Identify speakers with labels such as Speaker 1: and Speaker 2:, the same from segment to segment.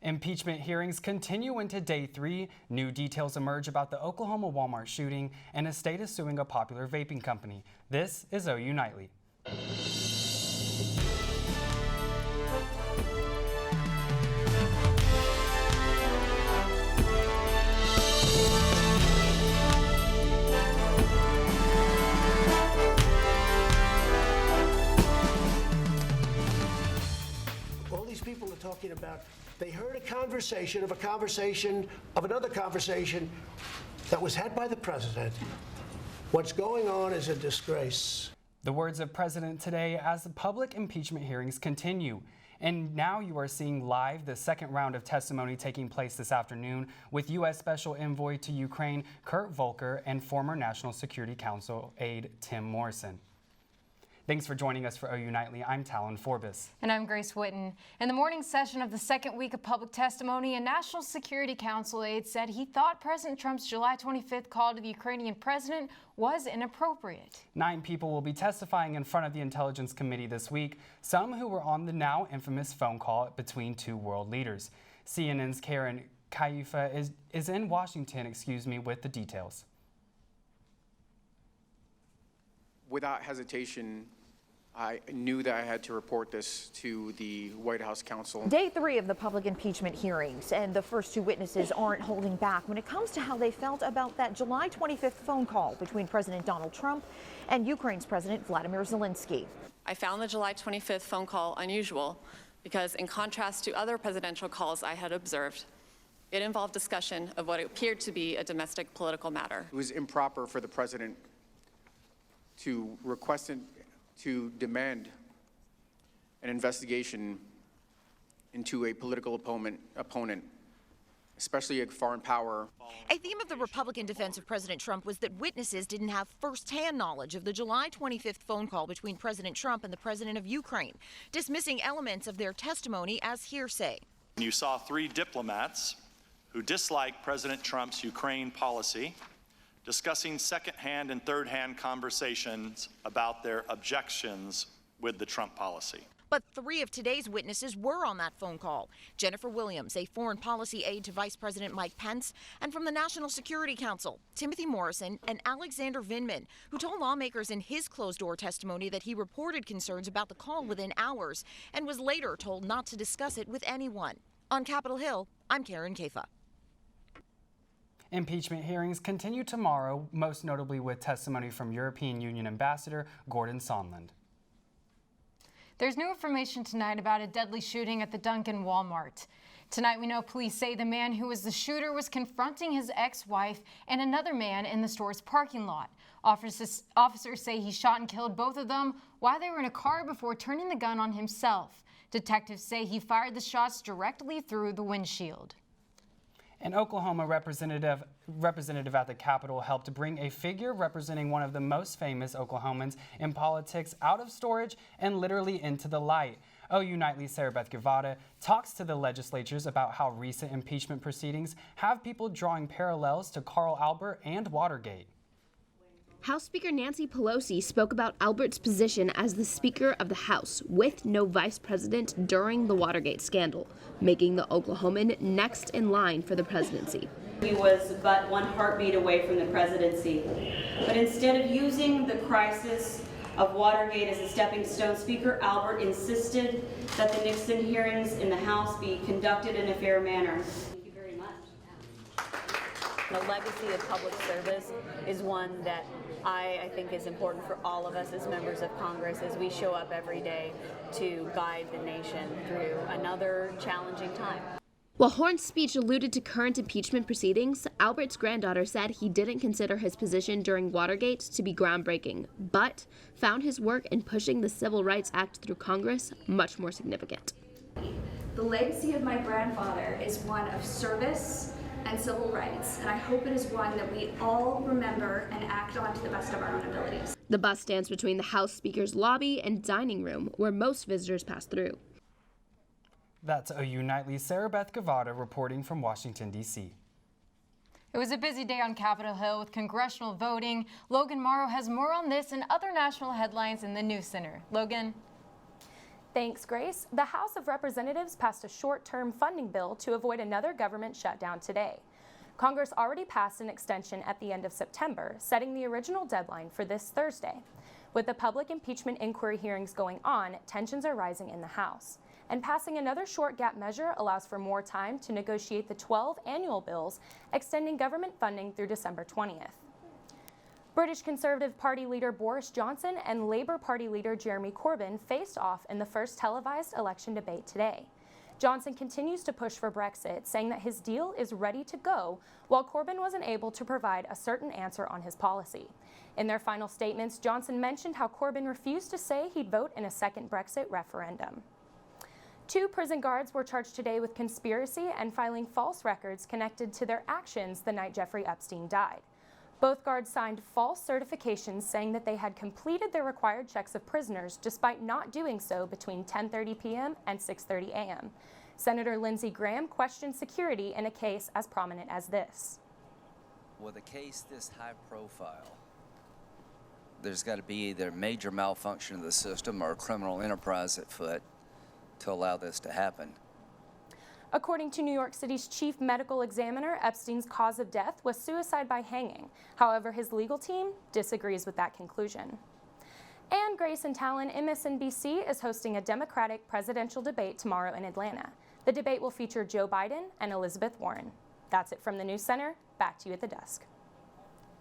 Speaker 1: Impeachment hearings continue into day 3. New details emerge about the Oklahoma Walmart shooting, and a state is suing a popular vaping company. This is OU Nightly.
Speaker 2: All these people are talking about, they heard a conversation of another conversation that was had by the president. What's going on is a disgrace.
Speaker 1: The words of President today as the public impeachment hearings continue. And now you are seeing live the second round of testimony taking place this afternoon with U.S. Special Envoy to Ukraine Kurt Volker and former National Security Council aide Tim Morrison. Thanks for joining us for OU Nightly. I'm Talon Forbis.
Speaker 3: And I'm Grace Whitten. In the morning session of the second week of public testimony, a National Security Council aide said he thought President Trump's July 25th call to the Ukrainian president was inappropriate. 9 people will be testifying in front of the Intelligence Committee this week, some who were on the now infamous phone call between 2 world leaders. CNN's Karen Kaifa is in Washington, with the details.
Speaker 4: Without hesitation, I knew that I had to report this to the White House counsel.
Speaker 5: Day 3 of the public impeachment hearings, and the first 2 witnesses aren't holding back when it comes to how they felt about that July 25th phone call between President Donald Trump and Ukraine's President Vladimir Zelensky.
Speaker 6: I found the July 25th phone call unusual because, in contrast to other presidential calls I had observed, it involved discussion of what appeared to be a domestic political matter.
Speaker 4: It was improper for the president to request to demand an investigation into a political opponent, especially a foreign power.
Speaker 5: A theme of the Republican defense of President Trump was that witnesses didn't have first-hand knowledge of the July 25th phone call between President Trump and the president of Ukraine, dismissing elements of their testimony as hearsay.
Speaker 7: You saw 3 diplomats who dislike President Trump's Ukraine policy discussing second-hand and third-hand conversations about their objections with the Trump policy.
Speaker 5: But 3 of today's witnesses were on that phone call. Jennifer Williams, a foreign policy aide to Vice President Mike Pence, and from the National Security Council, Timothy Morrison and Alexander Vindman, who told lawmakers in his closed-door testimony that he reported concerns about the call within hours and was later told not to discuss it with anyone. On Capitol Hill, I'm Karen Kaifa.
Speaker 1: Impeachment hearings continue tomorrow, most notably with testimony from European Union Ambassador Gordon Sondland.
Speaker 3: There's new information tonight about a deadly shooting at the Dunkin' Walmart. Tonight we know police say the man who was the shooter was confronting his ex-wife and another man in the store's parking lot. Officers say he shot and killed both of them while they were in a car before turning the gun on himself. Detectives say he fired the shots directly through the windshield.
Speaker 1: An Oklahoma representative at the Capitol helped bring a figure representing one of the most famous Oklahomans in politics out of storage and literally into the light. OU Nightly's Sarah Beth Guevara talks to the legislatures about how recent impeachment proceedings have people drawing parallels to Carl Albert and Watergate.
Speaker 8: House Speaker Nancy Pelosi spoke about Albert's position as the Speaker of the House with no vice president during the Watergate scandal, making the Oklahoman next in line for the presidency.
Speaker 9: He was but one heartbeat away from the presidency. But instead of using the crisis of Watergate as a stepping stone, Speaker Albert insisted that the Nixon hearings in the House be conducted in a fair manner. Thank you very much.
Speaker 10: The legacy of public service is one that I think is important for all of us as members of Congress as we show up every day to guide the nation through another challenging time.
Speaker 8: While Horn's speech alluded to current impeachment proceedings, Albert's granddaughter said he didn't consider his position during Watergate to be groundbreaking, but found his work in pushing the Civil Rights Act through Congress much more significant.
Speaker 11: The legacy of my grandfather is one of service and civil rights, and I hope it is one that we all remember and act on to the best of our own abilities.
Speaker 8: The bus stands between the House Speaker's lobby and dining room, where most visitors pass through.
Speaker 1: That's OU Nightly's Sarah Beth Guevara reporting from Washington, D.C.
Speaker 3: It was a busy day on Capitol Hill with congressional voting. Logan Morrow has more on this and other national headlines in the News Center. Logan?
Speaker 12: Thanks, Grace. The House of Representatives passed a short-term funding bill to avoid another government shutdown today. Congress already passed an extension at the end of September, setting the original deadline for this Thursday. With the public impeachment inquiry hearings going on, tensions are rising in the House. And passing another short gap measure allows for more time to negotiate the 12 annual bills extending government funding through December 20th. British Conservative Party leader Boris Johnson and Labour Party leader Jeremy Corbyn faced off in the first televised election debate today. Johnson continues to push for Brexit, saying that his deal is ready to go, while Corbyn wasn't able to provide a certain answer on his policy. In their final statements, Johnson mentioned how Corbyn refused to say he'd vote in a second Brexit referendum. 2 prison guards were charged today with conspiracy and filing false records connected to their actions the night Jeffrey Epstein died. Both guards signed false certifications saying that they had completed their required checks of prisoners despite not doing so between 10:30 p.m. and 6:30 a.m. Senator Lindsey Graham questioned security in a case as prominent as this.
Speaker 13: With a case this high profile, there's got to be either major malfunction of the system or a criminal enterprise at foot to allow this to happen.
Speaker 12: According to New York City's chief medical examiner, Epstein's cause of death was suicide by hanging. However, his legal team disagrees with that conclusion. And Grace and Talon, MSNBC is hosting a Democratic presidential debate tomorrow in Atlanta. The debate will feature Joe Biden and Elizabeth Warren. That's it from the News Center. Back to you at the desk.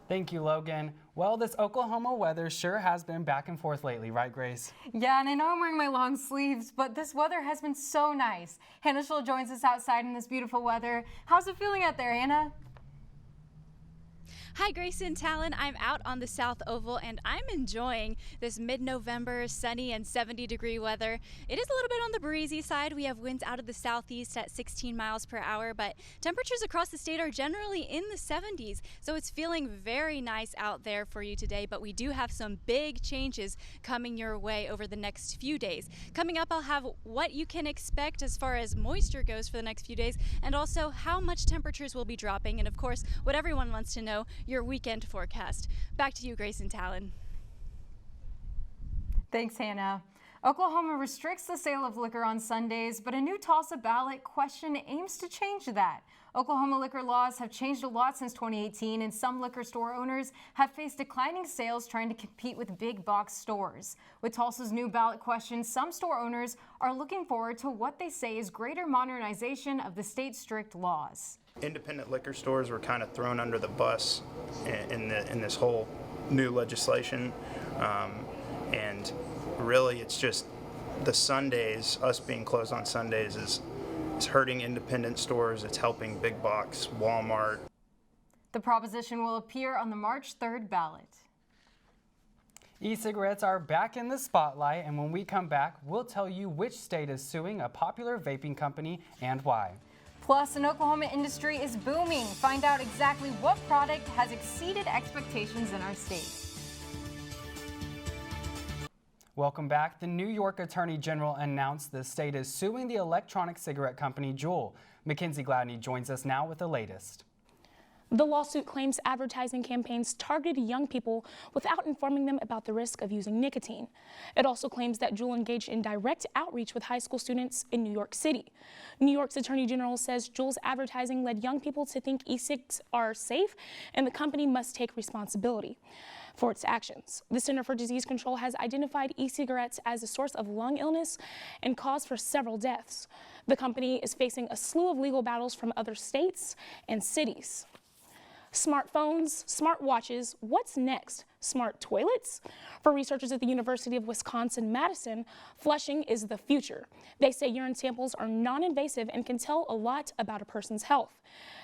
Speaker 1: Thank you, Logan. Well, this Oklahoma weather sure has been back and forth lately, right, Grace?
Speaker 3: Yeah, and I know I'm wearing my long sleeves, but this weather has been so nice. Hannah Scholl joins us outside in this beautiful weather. How's it feeling out there, Hannah?
Speaker 14: Hi, Grace and Talon. I'm out on the South Oval and I'm enjoying this mid-November sunny and 70-degree weather. It is a little bit on the breezy side. We have winds out of the southeast at 16 miles per hour, but temperatures across the state are generally in the 70s, so it's feeling very nice out there for you today. But we do have some big changes coming your way over the next few days. Coming up, I'll have what you can expect as far as moisture goes for the next few days, and also how much temperatures will be dropping, and of course, what everyone wants to know, your weekend forecast. Back to you, Grace and Talon.
Speaker 3: Thanks, Hannah. Oklahoma restricts the sale of liquor on Sundays, but a new Tulsa ballot question aims to change that. Oklahoma liquor laws have changed a lot since 2018, and some liquor store owners have faced declining sales trying to compete with big box stores. With Tulsa's new ballot question, some store owners are looking forward to what they say is greater modernization of the state's strict laws.
Speaker 15: Independent liquor stores were kind of thrown under the bus in this whole new legislation, and really it's just the Sundays, us being closed on Sundays is hurting independent stores. It's helping big box, Walmart.
Speaker 3: The proposition will appear on the March 3rd ballot.
Speaker 1: E-cigarettes are back in the spotlight, and when we come back, we'll tell you which state is suing a popular vaping company and why.
Speaker 3: Plus, an Oklahoma industry is booming. Find out exactly what product has exceeded expectations in our state.
Speaker 1: Welcome back. The New York Attorney General announced the state is suing the electronic cigarette company Juul. McKenzie Gladney joins us now with the latest.
Speaker 16: The lawsuit claims advertising campaigns targeted young people without informing them about the risk of using nicotine. It also claims that Juul engaged in direct outreach with high school students in New York City. New York's Attorney General says Juul's advertising led young people to think e-cigs are safe and the company must take responsibility for its actions. The Center for Disease Control has identified e-cigarettes as a source of lung illness and cause for several deaths. The company is facing a slew of legal battles from other states and cities. Smartphones, smartwatches, what's next? Smart toilets? For researchers at the University of Wisconsin-Madison, flushing is the future. They say urine samples are non-invasive and can tell a lot about a person's health.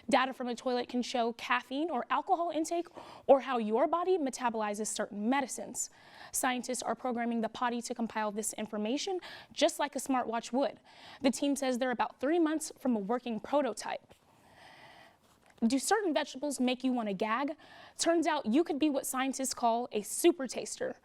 Speaker 16: Data from a toilet can show caffeine or alcohol intake or how your body metabolizes certain medicines. Scientists are programming the potty to compile this information just like a smartwatch would. The team says they're about 3 months from a working prototype. Do certain vegetables make you want to gag? Turns out you could be what scientists call a super taster.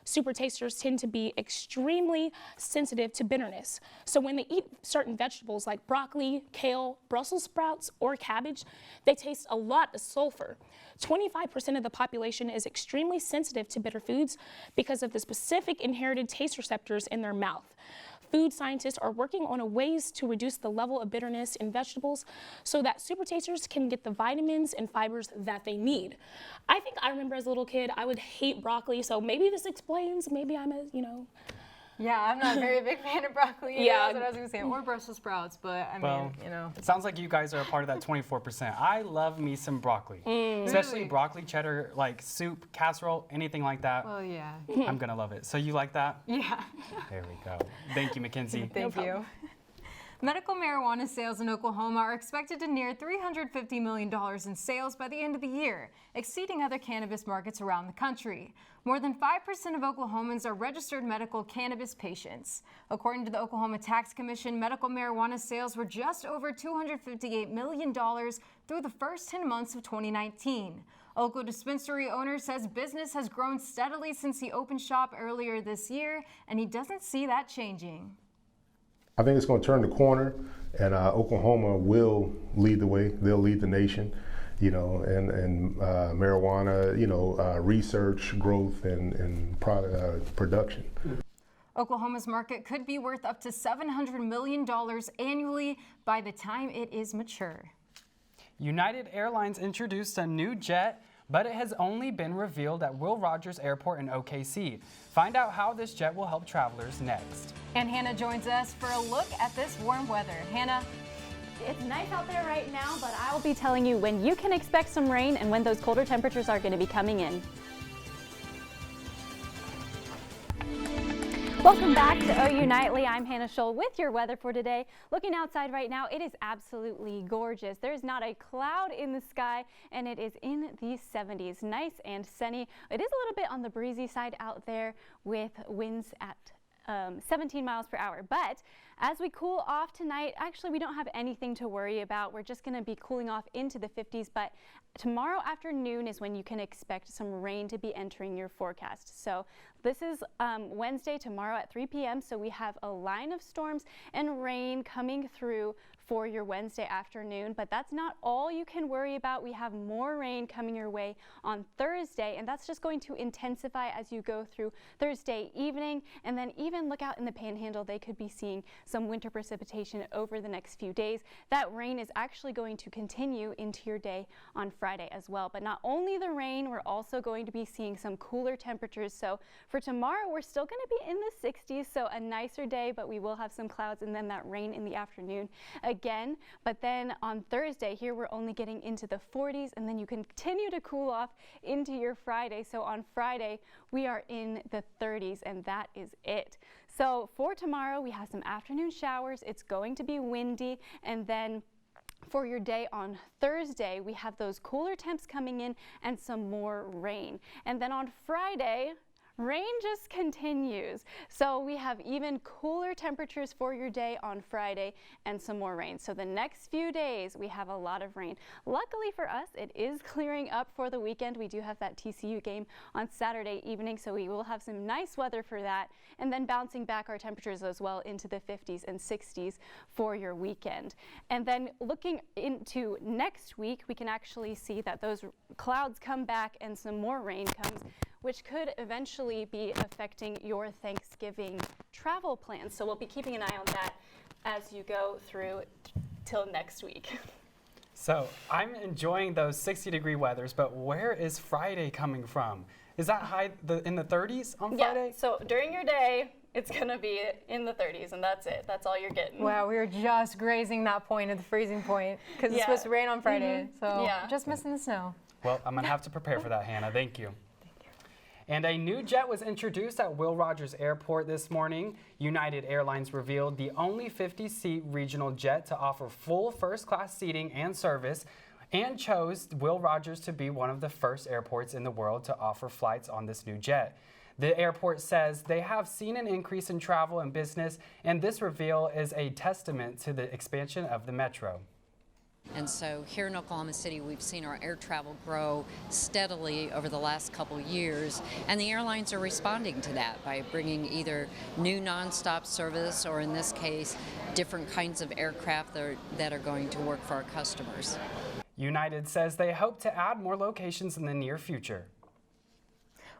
Speaker 16: Super tasters tend to be extremely sensitive to bitterness. So when they eat certain vegetables like broccoli, kale, Brussels sprouts, or cabbage, they taste a lot of sulfur. 25% of the population is extremely sensitive to bitter foods because of the specific inherited taste receptors in their mouth. food scientists are working on ways to reduce the level of bitterness in vegetables so that super tasters can get the vitamins and fibers that they need. I think I remember as a little kid, I would hate broccoli, so maybe this explains, maybe I'm a,
Speaker 3: Yeah, I'm not a very big fan of broccoli.
Speaker 16: Yeah.
Speaker 3: That's what I was going to say. Or Brussels sprouts, but I
Speaker 1: Well,
Speaker 3: mean,
Speaker 1: it sounds like you guys are a part of that 24%. I love me some broccoli, especially
Speaker 3: Really?
Speaker 1: broccoli cheddar, like soup, casserole, anything like that.
Speaker 3: Well, yeah.
Speaker 1: I'm gonna love it. So you like that?
Speaker 3: Yeah.
Speaker 1: There we go. Thank you, McKenzie.
Speaker 3: Thank you. Medical marijuana sales in Oklahoma are expected to near $350 million in sales by the end of the year, exceeding other cannabis markets around the country. More than 5% of Oklahomans are registered medical cannabis patients. According to the Oklahoma Tax Commission, medical marijuana sales were just over $258 million through the first 10 months of 2019. Oco dispensary owner says business has grown steadily since he opened shop earlier this year, and he doesn't see that changing.
Speaker 17: I think it's going to turn the corner, and Oklahoma will lead the way. They'll lead the nation, and marijuana, research, growth, and production.
Speaker 3: Oklahoma's market could be worth up to $700 million annually by the time it is mature.
Speaker 1: United Airlines introduced a new jet, but it has only been revealed at Will Rogers Airport in OKC. Find out how this jet will help travelers next.
Speaker 3: And Hannah joins us for a look at this warm weather. Hannah?
Speaker 18: It's nice out there right now, but I will be telling you when you can expect some rain and when those colder temperatures are going to be coming in. Welcome back to OU Nightly. I'm Hannah Scholl with your weather for today. Looking outside right now, it is absolutely gorgeous. There's not a cloud in the sky, and it is in the 70s. Nice and sunny. It is a little bit on the breezy side out there with winds at 17 miles per hour. But as we cool off tonight, actually we don't have anything to worry about. We're just going to be cooling off into the 50s, but tomorrow afternoon is when you can expect some rain to be entering your forecast. So this is Wednesday, tomorrow at 3 p.m. So we have a line of storms and rain coming through for your Wednesday afternoon, but that's not all you can worry about. We have more rain coming your way on Thursday, and that's just going to intensify as you go through Thursday evening. And then even look out in the Panhandle, they could be seeing some winter precipitation over the next few days. That rain is actually going to continue into your day on Friday as well. But not only the rain, we're also going to be seeing some cooler temperatures. So for tomorrow, we're still going to be in the 60s, so a nicer day, but we will have some clouds and then that rain in the afternoon again. But then on Thursday here, we're only getting into the 40s, and then you continue to cool off into your Friday. So on Friday, we are in the 30s, and that is it. So for tomorrow, we have some afternoon showers. It's going to be windy, and then for your day on Thursday, we have those cooler temps coming in and some more rain. And then on Friday, rain just continues. So we have even cooler temperatures for your day on Friday and some more rain. So the next few days we have a lot of rain. Luckily for us, it is clearing up for the weekend. We do have that TCU game on Saturday evening, so we will have some nice weather for that. And then bouncing back our temperatures as well into the 50s and 60s for your weekend. And then looking into next week, we can actually see that those clouds come back and some more rain comes, which could eventually be affecting your Thanksgiving travel plans. So we'll be keeping an eye on that as you go through till next week.
Speaker 1: So I'm enjoying those 60-degree weathers, but where is Friday coming from? Is that high in the 30s on Friday?
Speaker 18: Yeah, so during your day, it's going to be in the 30s, and that's it. That's all you're getting.
Speaker 3: Wow, we were just grazing that point of the freezing point because it's supposed to rain on Friday. So just missing the snow.
Speaker 1: Well, I'm going to have to prepare for that, Hannah. Thank you. And a new jet was introduced at Will Rogers Airport this morning. United Airlines revealed the only 50-seat regional jet to offer full first-class seating and service, and chose Will Rogers to be one of the first airports in the world to offer flights on this new jet. The airport says they have seen an increase in travel and business, and this reveal is a testament to the expansion of the metro.
Speaker 19: And so here in Oklahoma City, we've seen our air travel grow steadily over the last couple years, and the airlines are responding to that by bringing either new nonstop service or, in this case, different kinds of aircraft that are going to work for our customers.
Speaker 1: United says they hope to add more locations in the near future.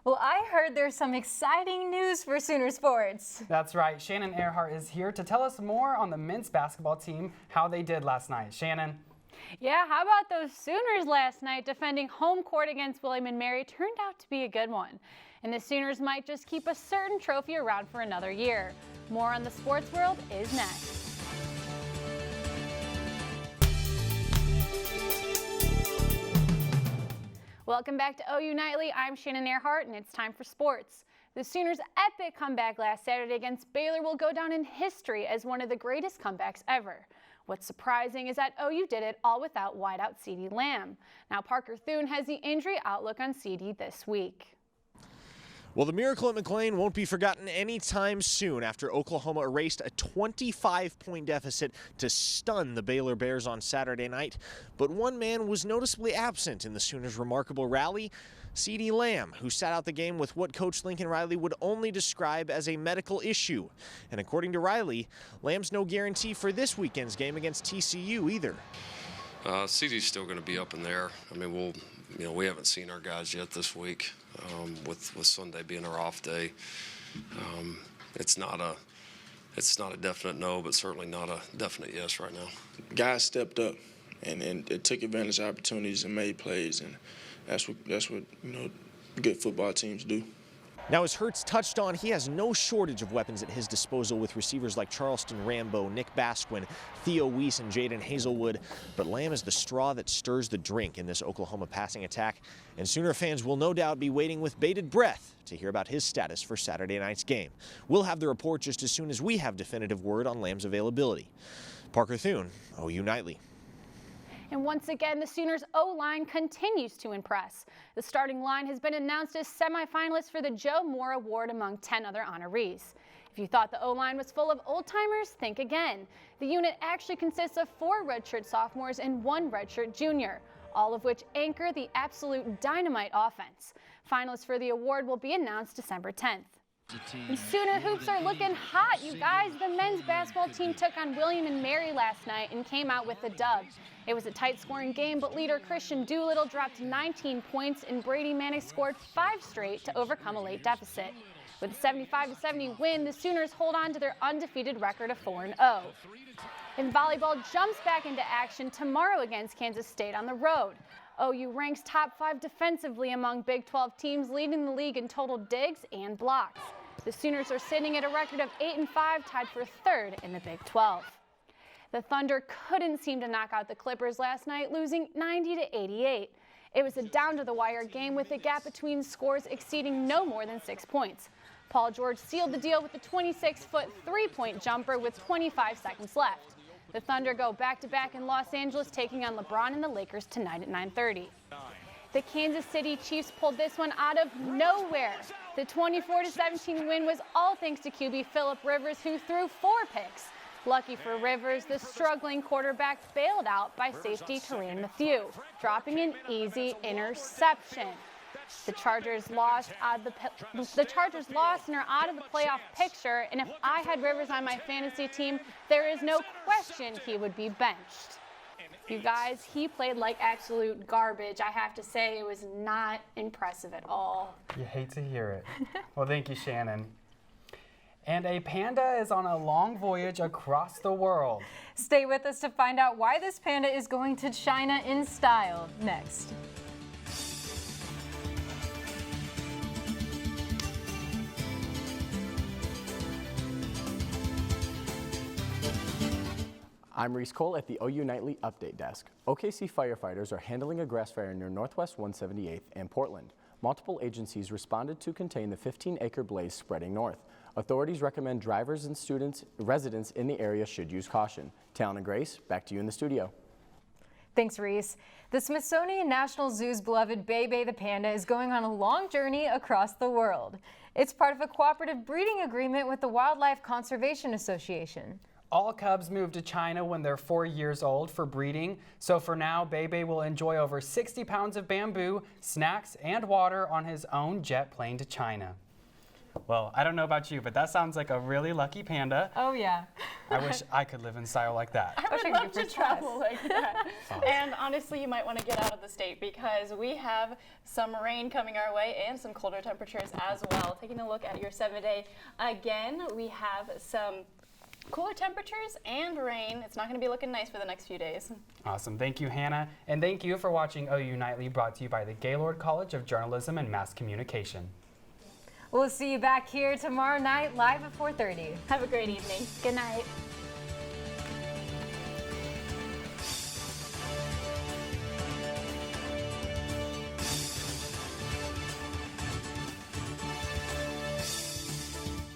Speaker 3: Well, I heard there's some exciting news for Sooner sports.
Speaker 1: That's right. Shannon Ehrhardt is here to tell us more on the men's basketball team, how they did last night. Shannon.
Speaker 20: Yeah, how about those Sooners last night defending home court against William & Mary? Turned out to be a good one. And the Sooners might just keep a certain trophy around for another year. More on the sports world is next. Welcome back to OU Nightly. I'm Shannon Ehrhardt, and it's time for sports. The Sooners' epic comeback last Saturday against Baylor will go down in history as one of the greatest comebacks ever. What's surprising is that OU did it all without wideout CeeDee Lamb. Now Parker Thune has the injury outlook on CeeDee this week.
Speaker 21: Well, the miracle at McLean won't be forgotten anytime soon after Oklahoma erased a 25-point deficit to stun the Baylor Bears on Saturday night. But one man was noticeably absent in the Sooners' remarkable rally, CeeDee Lamb, who sat out the game with what Coach Lincoln Riley would only describe as a medical issue. And according to Riley, Lamb's no guarantee for this weekend's game against TCU either.
Speaker 22: CeeDee's still going to be up in there. I mean, we haven't seen our guys yet this week. With Sunday being our off day, it's not a definite no, but certainly not a definite yes right now.
Speaker 23: Guys stepped up and it took advantage of opportunities and made plays, and that's what good football teams do.
Speaker 21: Now, as Hurts touched on, he has no shortage of weapons at his disposal with receivers like Charleston Rambo, Nick Basquin, Theo Weiss, and Jaden Hazelwood. But Lamb is the straw that stirs the drink in this Oklahoma passing attack. And Sooner fans will no doubt be waiting with bated breath to hear about his status for Saturday night's game. We'll have the report just as soon as we have definitive word on Lamb's availability. Parker Thune, OU Nightly.
Speaker 20: And once again, the Sooners' O-line continues to impress. The starting line has been announced as semifinalists for the Joe Moore Award among 10 other honorees. If you thought the O-line was full of old-timers, think again. The unit actually consists of 4 redshirt sophomores and 1 redshirt junior, all of which anchor the absolute dynamite offense. Finalists for the award will be announced December 10th. And Sooner hoops are looking hot, you guys. The men's basketball team took on William & Mary last night and came out with the dub. It was a tight scoring game, but leader Christian Doolittle dropped 19 points and Brady Manick scored 5 straight to overcome a late deficit. With a 75-70 win, the Sooners hold on to their undefeated record of 4-0. And volleyball jumps back into action tomorrow against Kansas State on the road. OU ranks top 5 defensively among Big 12 teams, leading the league in total digs and blocks. The Sooners are sitting at a record of 8-5, tied for 3rd in the Big 12. The Thunder couldn't seem to knock out the Clippers last night, losing 90-88. It was a down-to-the-wire game with the gap between scores exceeding no more than 6 points. Paul George sealed the deal with a 26-foot three-point jumper with 25 seconds left. The Thunder go back-to-back in Los Angeles, taking on LeBron and the Lakers tonight at 9:30. The Kansas City Chiefs pulled this one out of nowhere. The 24-17 win was all thanks to QB Phillip Rivers, who threw 4 picks. Lucky for Rivers, the struggling quarterback bailed out by safety Tyrann Mathieu, dropping an easy interception. The Chargers lost and are out of the playoff picture, and if I had Rivers on my fantasy team, there is no question he would be benched. You guys, he played like absolute garbage. I have to say, it was not impressive at all.
Speaker 1: You hate to hear it. Well, thank you, Shannon. And a panda is on a long voyage across the world.
Speaker 3: Stay with us to find out why this panda is going to China in style next.
Speaker 24: I'm Reece Scholl at the OU Nightly Update Desk. OKC firefighters are handling a grass fire near Northwest 178th and Portland. Multiple agencies responded to contain the 15-acre blaze spreading north. Authorities recommend drivers and residents in the area should use caution. Talon and Grace, back to you in the studio.
Speaker 3: Thanks, Reece. The Smithsonian National Zoo's beloved Bei the panda is going on a long journey across the world. It's part of a cooperative breeding agreement with the Wildlife Conservation Association.
Speaker 1: All cubs move to China when they're 4 years old for breeding. So for now, Bei will enjoy over 60 pounds of bamboo, snacks, and water on his own jet plane to China. Well, I don't know about you, but that sounds like a really lucky panda.
Speaker 3: Oh, yeah.
Speaker 1: I wish I could live in style like that.
Speaker 2: I would love to travel like that. And honestly, you might want to get out of the state because we have some rain coming our way and some colder temperatures as well. Taking a look at your 7-day, again, we have some cooler temperatures and rain. It's not going to be looking nice for the next few days.
Speaker 1: Awesome. Thank you, Hannah. And thank you for watching OU Nightly, brought to you by the Gaylord College of Journalism and Mass Communication.
Speaker 3: We'll see you back here tomorrow night live at 4:30.
Speaker 2: Have a great evening.
Speaker 18: Good night.